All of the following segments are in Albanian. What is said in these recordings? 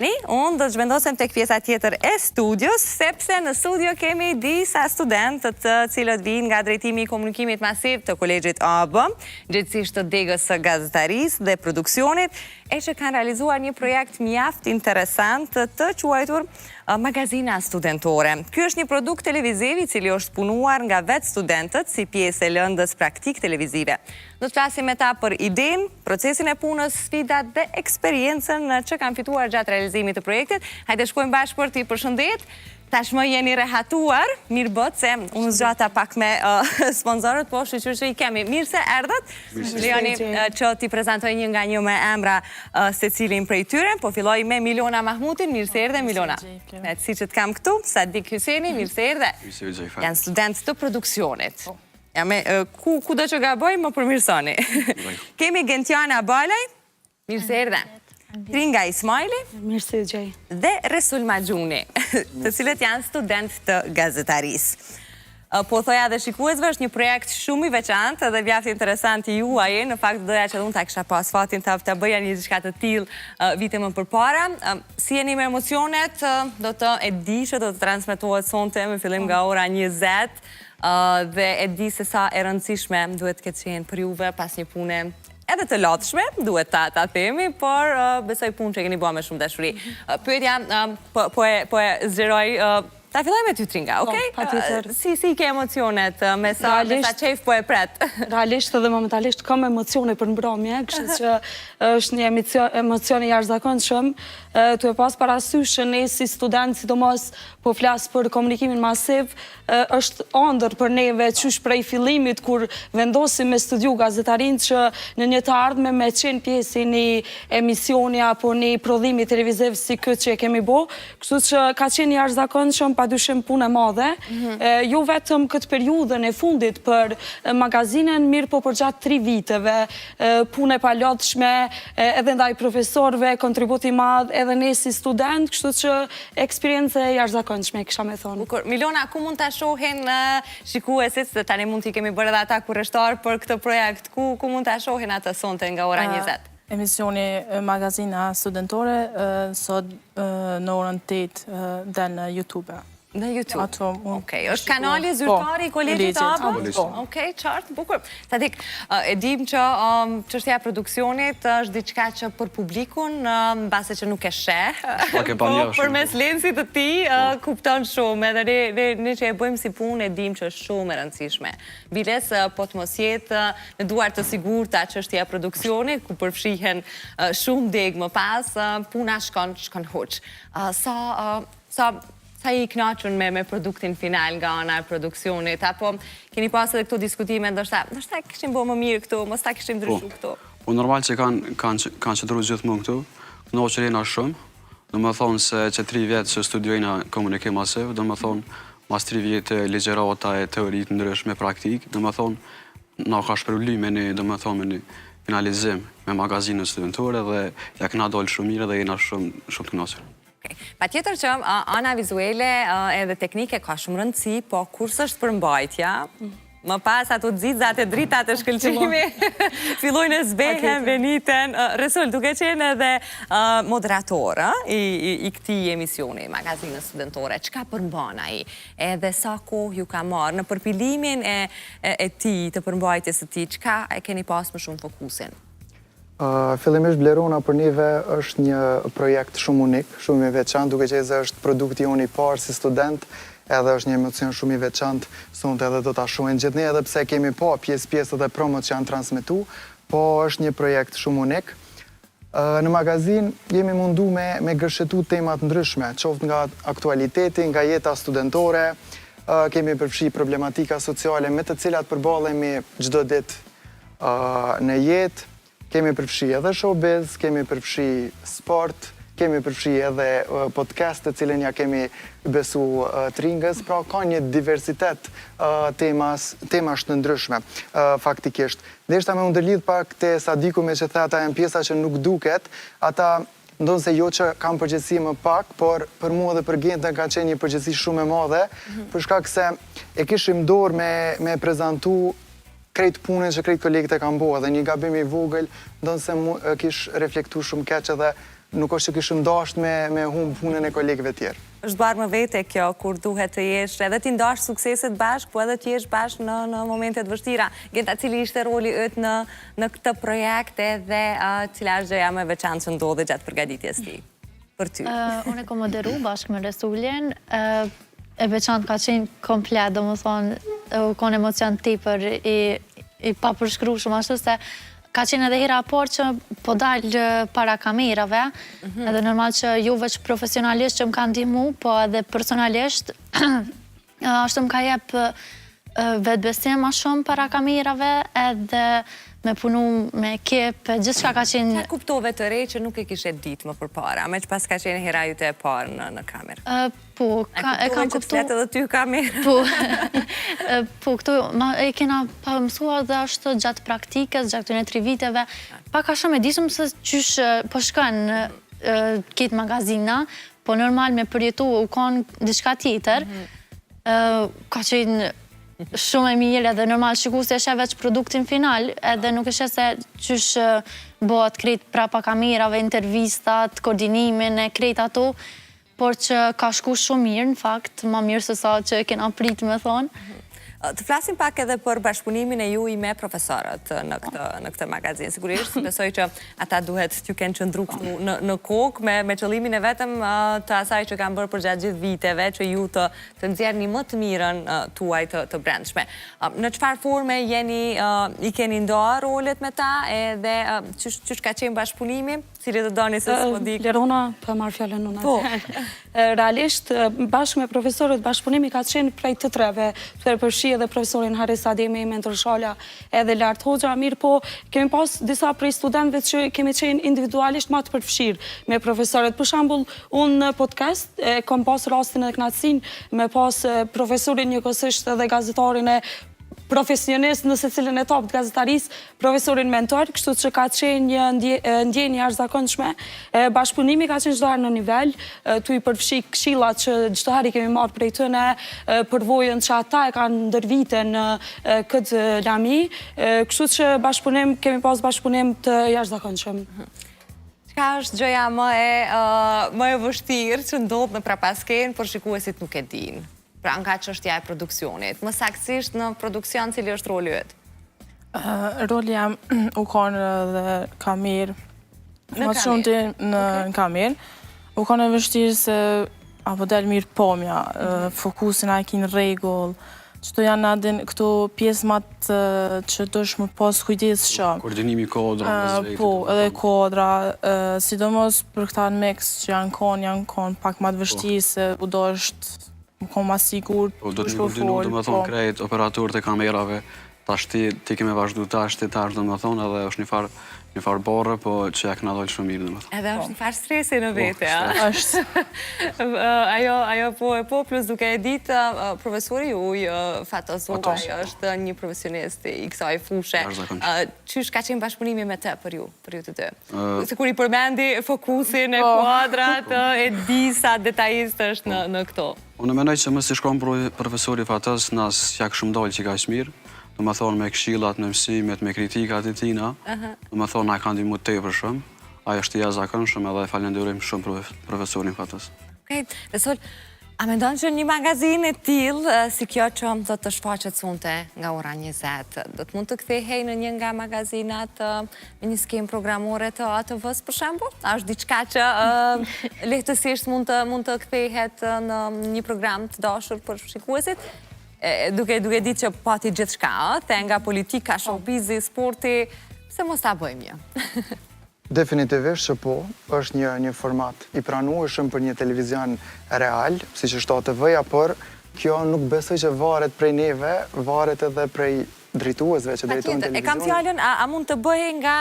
Unë do të zhvendosem tek pjesa tjetër e studios, sepse në studio kemi disa studentë të cilët vinë nga drejtimi i komunikimit masiv të Kolegjit AB, gjithësisht të degës së gazetarisë dhe produksionit, e që kanë realizuar një projekt mjaft interesant të quajtur Magazina Studentore. Ky është një produkt televiziv i cili është punuar nga vetë studentët si pjesë e lëndës praktik televizive. Do të flasim me ta për idenë, procesin e punës, sfidat dhe eksperiencën që kanë fituar gjatë realizimit të projektit. Hajde shkojmë bashkë për t'i përshëndet. Tashmë jeni rehatuar, mirë bët se unë zgjata pak me sponsorët, po shqyqyr që i kemi. Mirë se erdhët, Leoni që t'i prezentoj një nga një me emra se cilin prej tyre, po filloj me Milona Mahmutin, mirë se erdhe Milona. Si që t'kam këtu, Sadik Hyseni, mirë se erdhe. Janë student të produksionit. Ku do që gaboj, më përmirësoni. Kemi Gentiana Balaj, mirë se erdhe. Tringa Ismaili dhe Resul Majuni, të cilët janë student të gazetarisë. Po thoja dhe shikuesve, është një projekt shumë i veçantë dhe mjaft interesant i juaj. Në fakt doja që unë ta kisha pas fatin të bëja një diçka të tillë vite më përpara. Si jeni me emocionet, do të e di që do të transmetohet sonte me fillim nga ora 20 dhe e di se sa e rëndësishme duhet të ketë qenë për juve pas një pune edhe të lotshme, duhet ta themi, por besoj punë që e keni bua me shumë dashuri. Pyetja, po e zgjeroj, ta filloj me ty Tringa, okej? Si ke emocionet, me sa qef po e pret? Realisht edhe momentalisht kam emocione për mbrëmje, kështu që është një emocion i jashtëzakonshëm. Tu e pas parasysh që ne si student, sidomos po flas për komunikimin masiv, është ëndër për neve qysh prej fillimit kur vendosim me studiu gazetarin që në një të ardhme me qenë pjesë një emisioni apo një prodhimi televiziv si këtë që e kemi bo, kështu që ka qenë jashtëzakonshëm padyshim punë e madhe, jo vetëm këtë periudhën e fundit për magazinen, mirë po për gjatë 3 viteve, punë e palotshme, edhe ndaj profesorve, kontributi madh, edhe ne si student, kështu që eksperiencë e jashtëzakonshme, kisha me thonë. Milona, ku mund ta shohin shikuesit, se tani mund t'i kemi bërë edhe ata kurreshtar për këtë projekt, ku mund ta shohin atë sonte nga ora 20? Emisioni Magazina Studentore sot në orën 8 del në YouTube. Në YouTube? Okej, është kanali zyrtari i Kolegjit AB? Okej, qartë, bukur. Sadik, e dim që çështja e produksionit është diçka që për publikun, mbase që nuk e sheh, po përmes lensit të tij kupton shumë, edhe ne që e bëjmë si punë e dim që është shumë e rëndësishme. Biles po të mos jetë në duar të sigurta çështja e produksionit, ku përfshihen shumë degë më pas, puna shkon huç. Sa i knaqën me produktin final nga ana e produksionit, apo keni pas edhe këto diskutime, ndoshta kishim bo më mirë këtu, mos ta kishim ndryshu këtu? Po normal që kanë qëndruar gjithmonë këtu, knoqërina shumë, do më thonë se që 3 vjetë që studiojna komunikim masiv, do më thonë mas 3 vjetë ligjerata e teoritë ndryshme praktik, do më thonë na ka shpërully me një, do më thonë me një finalizim me magazinën studentore dhe ja këna dollë shumë mirë dhe jena shumë të knaqër. Pa tjetër që ana vizuele edhe teknike ka shumë rëndësi, po kurse është përmbajtja, më pas ato dzizat e dritat e shkëlqimi, fillojnë e zbehen, veniten. Resul, duke qenë edhe moderator i këtij emisioni, Magazinës Studentore, çka përmban ai? Edhe sa kohë ju ka marrë në përpilimin e tij, të përmbajtjes së tij, çka e keni pas më shumë fokusin? Fillimisht Blerona për neve është një projekt shumë unik, shumë i veçantë, duke qenë se është produkti jonë i parë si student, edhe është një emocion shumë i veçantë, sonte edhe do ta shohin gjithë ne, edhe pse kemi pa pjesë dhe promot që janë transmetu, po është një projekt shumë unik. Në magazin jemi mundu me gërshetu temat ndryshme, qoftë nga aktualiteti, nga jeta studentore, kemi përfshi problematika sociale me të cilat përballemi çdo ditë në jetë. Kemi përfshi edhe showbiz, kemi përfshi sport, kemi përfshi edhe podcast të cilën ja kemi besu Tringës, pra ka një diversitet temash të ndryshme, faktikisht. Dhe ishta me ndërlidh pak të Sadiku me që the ata janë pjesa që nuk duket, ata ndonë se jo që kam përgjithësi më pak, por për mua dhe për Gentën ka qenë një përgjithësi shumë e madhe, për shkak se e kishim dorë me prezentu krejt punën që krejt kolegët e kam bo, dhe një gabim i vogël, ndonë se kish reflektu shumë keq edhe nuk është që kishëm dashur me humbë punën e kolegëve tjerë. Është barë më vete kjo, kur duhet të jesh, edhe ti ndash sukseset bashkë, po edhe të jesh bashkë në momentet vështira. Genta, cili ishte roli ytë në këtë projekt edhe cila është gjëja më e veçantë që ndodhe gjatë përgatitjes ti? Për ty. Unë e kom moderu bashkë me Resuljen, e veçantë ka qenë komplet, do më thonë, u konë emocion tepër i pa përshkru shumë ashtu se ka qenë edhe hera por që po dalë para kamerave, edhe normal që ju veç profesionalisht që më kanë ndihmu, po edhe personalisht, ashtu më ka jep vetë besim ma shumë para kamerave, edhe me punu me ekip, gjithë shka ka qenë... Qa kuptove të re që nuk e kishe ditë më përpara, me që pas ka qenë hera ju të e parë në kamerë? Po, e kam kuptu... Kuptove që të edhe ty kamerë? Po, këtu e kena pa mësuar dhe është gjatë praktikës, gjatë këtune 3 viteve, pa ka shumë e disëm se qysh po shkën këtë magazina, po normal me përjetu u konë diçka tjetër, ka qenë shumë e mirë edhe normal shiku se eshe veç produktin final edhe nuk eshe se qysh bëhet krejt prapa kamerave, intervistat, koordinimin e krejt ato, por që ka shku shumë mirë, në fakt, ma mirë se sa që kena prit me thonë. Të flasim pak edhe për bashkëpunimin e juaj me profesorët në këtë magazinë. Sigurisht, besoj që ata duhet t'ju kenë qëndru në kokë me qëllimin e vetëm të asaj që kanë bërë për gjatë gjithë viteve, që ju të nxjerrni më të mirën tuaj të brendshme. Në çfarë forme i keni ndarë rolet me ta, edhe çysh ka qenë bashkëpunimi? Cili të doni se s'po di? Lerona, për marrë fjallën në natë. Realisht, bashkë me profesorët, bashkëpunimi ka qenë prej të treve, të përfshi edhe profesorin Haris Ademi, mentor Shala, edhe Lart Hoxha, mirë po, kemi pas disa prej studentëve që kemi qenë individualisht ma të përfshirë me profesorët. Për shambull, unë në podcast, kom pas rastin e knatësin me pas profesorin njëkohësisht edhe gazetarin e profesionist në secilën e top të gazetaris, profesorin mentor, kështu që ka qenë një ndjenjë jashtëzakonshme. Bashkëpunimi ka qenë çdo herë në nivel, tu i përfshi këshillat që çdo herë i kemi marrë prej tyre, përvojën që ata e kanë ndërviten në këtë lami, kështu që bashkëpunim, kemi pas bashkëpunim të jashtëzakonshëm. Çka është gjëja më e vështirë që ndodh në prapaskenë, por shikuesit nuk e dinë? Pra nga çështja e produksionit. Më saktësisht në produksion, cili është roli yt? Roli jam u konë dhe kamerë. Më të shumë në kamerë. U konë e vështirë se apo del mirë pomja, fokusin a e kinë regull. Qëto janë adin këto pjesë matë që të është më pas kujdes shumë. Koordinimi kodra. Po, edhe kodra. Sidomos për këta në mix që janë konë pak matë vështirë se u do është më konë ma sigur, do të një koordinu, do më thonë, krejt operatorët e kamerave, tash ti keme vazhdu tash, do më thonë, edhe është një farë borë, po që ja këna dojtë shumë mirë, do më thonë. Edhe është një farë stresi në vete, a? Ajo po, plus duke e ditë, profesori uj, Fatos Uaj, është një profesionist i kësaj fushe. Qysh ka qenë bashkëpunimi me të për ju të dy? Se kur i përmendi fokusin e kuadrat, e di sa detajist është në këto. Unë menoj që më si shkron profesori Fatos, nas jak shumë dollë që ka shmirë, do më thonë me këshillat, me mësimet, me kritikat e tina, do më thonë na kanë ndihmu tepër shumë, ajo është jashtëzakonshëm edhe falenderojmë shumë profesorin Fatos. Okej, Resol, a mendon që një magazinë e tillë si kjo që do të shfaqet sonte nga ora 20, do të mund të kthehej në një nga magazinat me një skemë programore të ATV-s për shembull? A është diçka që lehtësisht mund të kthehet në një program të dashur për shikuesit? Duke ditë që pati gjithçka, nga politika, showbizi, sporti, pse mos ta bëjmë një? Definitivisht që po, është një format i pranueshëm për një televizion real, si që është ATV-ja, por kjo nuk besoj që varet prej neve, varet edhe prej drejtuesve që drejtojnë televizionin. E kam fjallën, a mund të bëhe nga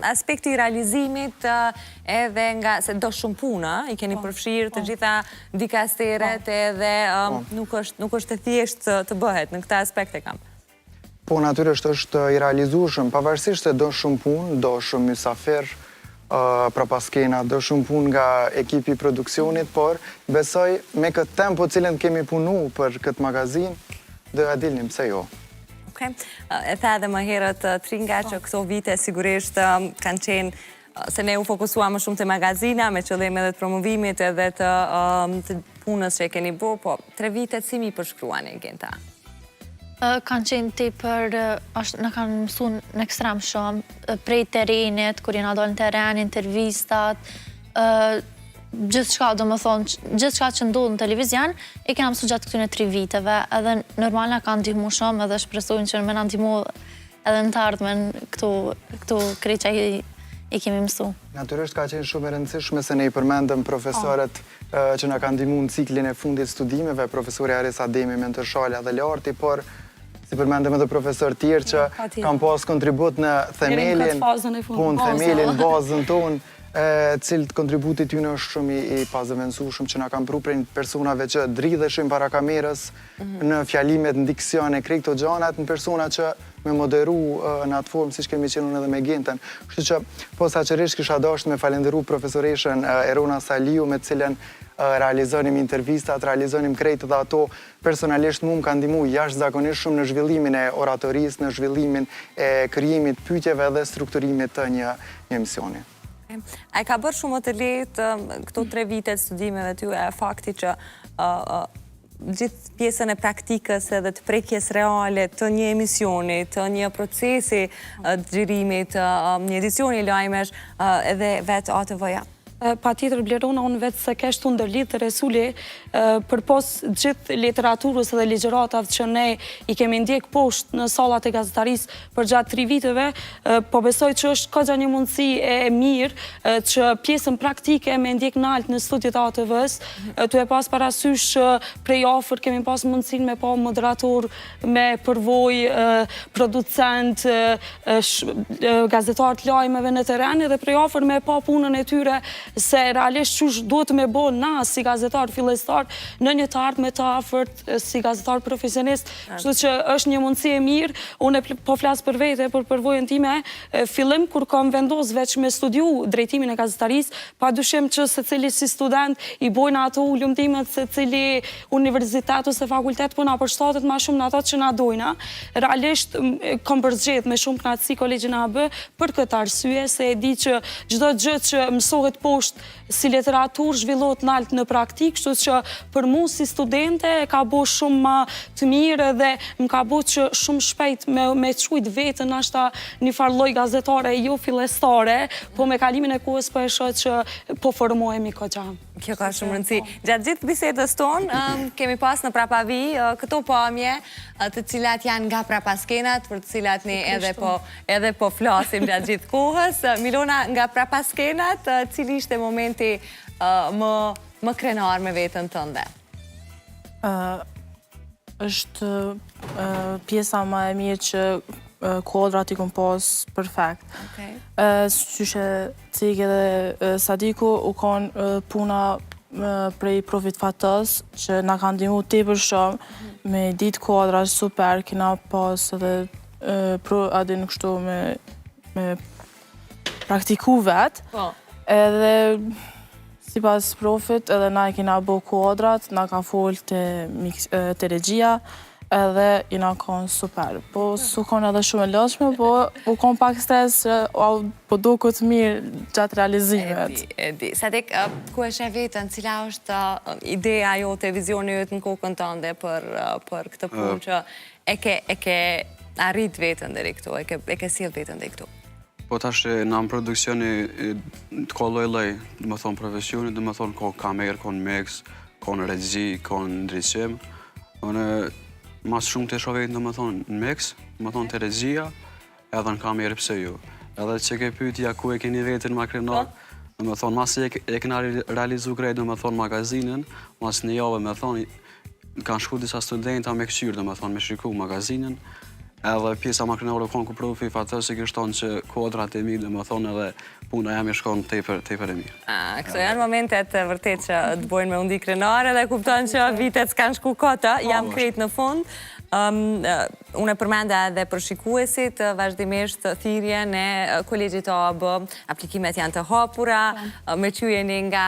aspekti i realizimit edhe nga, se do shumë punë, i keni përfshirë të gjitha dikasteret edhe nuk është të thjesht të bëhet, në këta aspekt e kam. Po, natyrisht është i realizueshëm, pavarësisht se do shumë punë, do shumë mysafir, prapaskena, do shumë punë nga ekipi produksionit, por besoj me këtë tempo cilën kemi punu për këtë magazin, do ja dilnim pse jo. E tha edhe më herët Tringa që këto vite sigurisht kanë qenë se ne u fokusua më shumë të magazina, me qëllim edhe të promovimit edhe të punës që e keni bo, po 3 vitet si mi përshkruani Genta? Kanë qenë tepër, në kanë mësu në ekstrem shumë, prej terenit, kur jena dojnë në teren, intervistat, gjithë shka, do më thonë, gjithë shka që ndodhë në televizion, e kena mësu gjatë këtyne 3 viteve, edhe normal në kanë ndihmu shumë, edhe shpresojnë që me në ndihmu edhe në të ardhmen këtu krejt që i kemi mësu. Natyrisht ka qenë shumë e rëndësishme se ne i përmendëm profesorët që na kanë ndihmuar në ciklin e fundit studimeve, profesori Aris Ademi, mentor Shala dhe Larti, por si përmendëm edhe profesor tjerë që kanë pas kontribut në themelin, themelin, bazën tonë, cilët kontributit tyne është shumë i pazëvendësueshëm që na kanë pru prej personave që dridheshin para kamerës në fjalimet, në diksion e krejt të gjanat, në persona që me moderu në atë formë si që kemi qenë edhe me Genten. Kështu që posaçërisht kisha dashur me falenderu profesoreshën Erona Saliu, me cilën realizonim intervistat, realizonim krejt dhe ato personalisht mu më kanë ndihmu jashtëzakonisht shumë në zhvillimin e oratorisë, në zhvillimin e krijimit pyetjeve dhe strukturimit të një emisioni. A ka bërë shumë të lehtë këto 3 vitet studimeve ty e fakti që gjithë pjesën e praktikës edhe të prekjes reale të një emisioni, të një procesi të xhirimit, një edicioni lajmesh edhe vetë ATV-ja? Pa tjetër, Blerona, unë vetë se keshtu ndërlidh të resuli për pos gjithë literaturës dhe ligjëratave që ne i kemi ndjek poshtë në sallat e gazetarisë për gjatë 3 viteve, po besoj që është ka një mundësi e mirë që pjesën praktike me ndjek nalt në studiet ATV-s, të e pas parasysh prej afër kemi pas mundësin me pa moderator, me përvoj, producent, gazetar të lajmeve në teren, dhe prej afër me pa punën e tyre se realisht që duhet me bo na si gazetar fillestar në një të ardhme të afërt si gazetar profesionist, kështu që është një mundësi e mirë. Unë po flasë për vete, për përvojën time, fillim kur kam vendos veç me studiu drejtimin e gazetarisë, pa dyshim që se cili si student i bojnë ato ullumtimet, se cili universitet ose fakultet puna për shtatet ma shumë në ato që na dojna. Realisht kam përzgjedh me shumë knatësi kolegjin AB për këtë arsye, se e di që çdo gjë që mësohet si literatur zhvillot nalt në praktik, kështu që për mu si studente ka bo shumë ma të mirë dhe më ka bo që shumë shpejt me qujt vetën ashta një farloj gazetare jo fillestare, po me kalimin e kohës po e shoh që po formohemi këgja. Kjo ka shumë rëndësi. Gjatë gjithë bisedës tonë, kemi pas në prapavi këto pamje të cilat janë nga prapaskenat, për të cilat ne edhe po flasim gjatë gjithë kohës. Milona, nga prapaskenat, cili ishte momenti më krenar me vetën tënde? Është pjesa ma e mirë që kodrat i kom pas perfekt. Qyshe Cike dhe Sadiku u konë puna prej profit fatës që na kanë ndihmu tepër shumë me ditë kodra super, kina pas edhe adin kështu me praktiku vetë. Edhe si pas profit edhe na i kina bo kodrat, na ka folë të regjia, edhe jina konë super. Po su konë edhe shumë e lëshme, po u konë pak stres që po do këtë mirë gjatë realizimet. E di. Sadik, ku e shë vetën, cila është ideja jo të vizioni jëtë në kokën tënde për këtë punë që e ke arrit vetën dhe këtu, e ke sill vetën dhe këtu? Po tash në produksioni të ka lloj-lloj, do të thonë profesioni, do të thonë ka kamerë, ka mix, ka regji, ka ndriçim. Unë mas shumë të shoh vetëm do të thonë në mix, do të thonë te regjia, edhe në kamerë pse jo. Edhe që ke pyetja ku e keni vetën më krenar, do të thonë mas e kena realizu krejt, do të thonë magazinën, mas një javë më thonë kanë shku disa studenta me këshyrë, do të thonë me shiku magazinën. Edhe pjesa ma krenore konë ku profi fatës e kështë tonë që kodrat e mirë dhe më thonë edhe puna jam i shkonë tepër e mirë. Këto janë momentet vërtet që të bojnë me undi krenare dhe kupton që vitet s'kanë shku kota, jam krejt në fund. Unë e përmenda edhe për shikuesit, vazhdimisht thirrjen e kolegjit AB, aplikimet janë të hapura, me qyjeni nga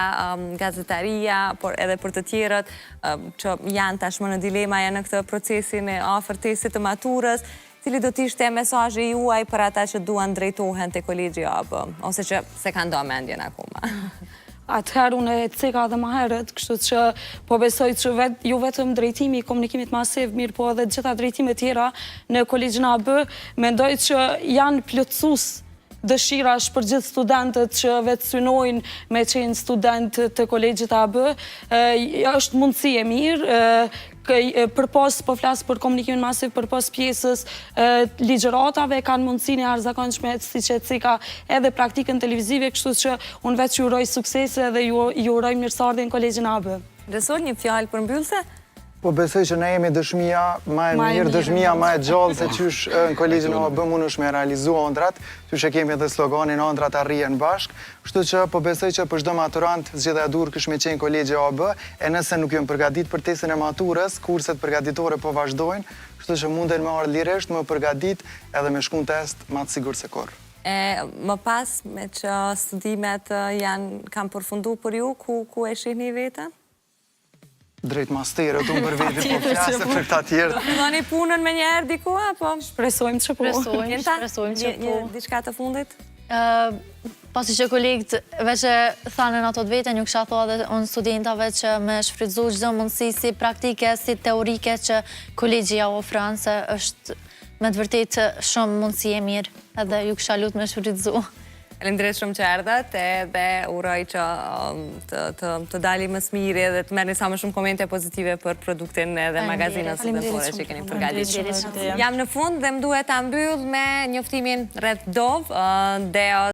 gazetaria, por edhe për të tjerët që janë tashmë në dilema janë në këtë procesin e afërtesit të maturës. Cili do t'ishte mesazhi juaj për ata që duan drejtohen te kolegji AB, ose që se kanë do mendjen akoma? Atëherë unë e ceka dhe ma herët, kështu që po besoj që jo vetëm drejtimi i komunikimit masiv, mirë po edhe gjitha drejtimet tjera në kolegjin AB, mendoj që janë plotësues dëshirash për gjithë studentët që vetë synojnë me qenë student të kolegjit AB, është mundësi e mirë, përpos po flasë për komunikimin masiv, përpos pjesës ligjëratave, kanë mundësinë e arzakonshme, si që cika edhe praktikën televizive, kështu që unë vetë ju uroj suksese dhe ju uroj mirësardhje në kolegjin AB. Resor, një fjalë për mbyllse? Po besoj që ne jemi dëshmia ma e mirë, dëshmia ma e gjallë, se qysh në kolegjin AB mund është me realizu ëndrat, qysh e kemi edhe sloganin ëndrat arrijen bashk, kështu që po besoj që për çdo maturant zgjedhja e dur kish me qenë kolegji AB, e nëse nuk jom përgatit për testin e maturës, kurset përgatitore po vazhdojnë, kështu që munden me ardh lirisht, me përgatit edhe me shkun test ma të sigur se kur. Më pas, me që studimet kanë përfundu për ju, ku e shihni vetën? Drejt masterët, unë për veti po flasë për këta tjerë. Filloni punën me njerë diku, apo? Shpresojmë që po. Shpresojmë që po. Diçka të fundit? Pasi që kolegët veç e thanën ato të vete, një kësha thua dhe unë studentave që me shfrytzu çdo mundësi si praktike, si teorike që kolegji ja ofron, se është me të vërtet shumë mundësi e mirë, edhe ju kësha lutë me shfrytzu. Faleminderit shumë që erdhët, edhe uroj që të dali më smiri dhe të merrni sa më shumë komente pozitive për produktin edhe magazinën studentore që keni përgatitur. Jam në fund dhe më duhet ta mbyll me njoftimin rreth Dov,